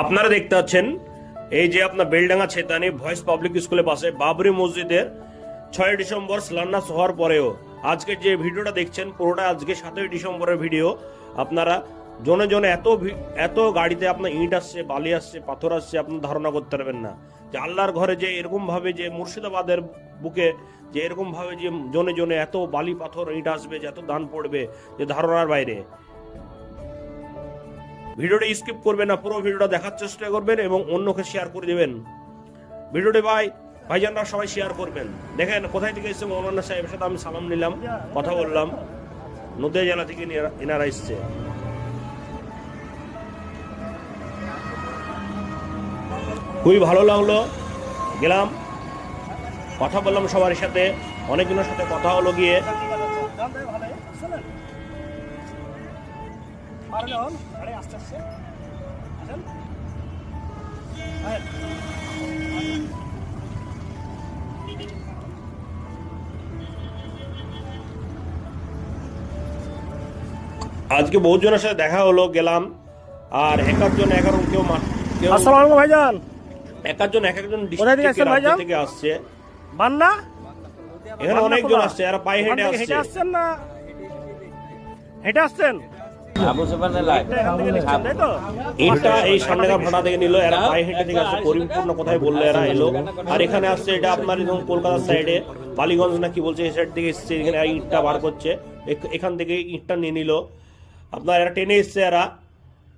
আপনারা দেখতে পাচ্ছেন এই যে আপনার বেলডাঙ্গা ছেতানি ভয়েস পাবলিক স্কুলের পাশে বাবরি মসজিদের 6 ডিসেম্বর শিলান্যাস হওয়ার পরেও আজকে যে ভিডিওটা দেখছেন পুরোটা আজকে 7 ডিসেম্বরের ভিডিও। আপনারা জনে জনে এত গাড়িতে আপনার ইট আসছে, বালি আসছে, পাথর আসছে, আপনার ধারণা করতে পারবেন না যে আল্লাহর ঘরে যে এরকম ভাবে যে মুর্শিদাবাদের বুকে যে এরকম ভাবে যে জনে জনে এত বালি পাথর ইট আসবে, যে এত দান পড়বে যে ধারণার বাইরে। ভিডিওটা স্কিপ করবেন না, পুরো ভিডিওটা দেখার চেষ্টা করবেন এবং অন্যকে শেয়ার করে দেবেন ভিডিওটি। ভাইজানরা সবাই শেয়ার করবেন। দেখেন কোথায় থেকে এসছে মৌলানা সাহেবের সাথে আমি সালাম নিলাম, কথা বললাম। নদিয়া জেলা থেকে এনারা এসছে। খুবই ভালো লাগলো, গেলাম, কথা বললাম সবার সাথে, অনেকজনের সাথে কথা হলো গিয়ে। আজকে বহুজনের সাথে দেখা হলো, গেলাম। আর একাধজন কেউ আসসালামু আলাইকুম ভাইজান। একাধজন ডিস্ট্রিক্ট থেকে আসছে। বান্না এখানে অনেকজন আসছে, আর পায়ে হেঁটে আসছে। হেঁটে আসছেন না হেঁটে আসছেন? এটা এই সামনেকার ভাড়া থেকে নিল, এরা পায়ে হেঁটে থেকে আসছে। করিমপুর না কোথায় বললো এরা এলো। আর এখানে আসছে, এটা আপনার কলকাতার সাইডে বালিগঞ্জ না কি বলছে, এই সাইড থেকে এসছে। এখানে ইটটা বার করছে, এখান থেকে ইটটা নিয়ে নিল। আপনার এরা টেনে এসছে এরা।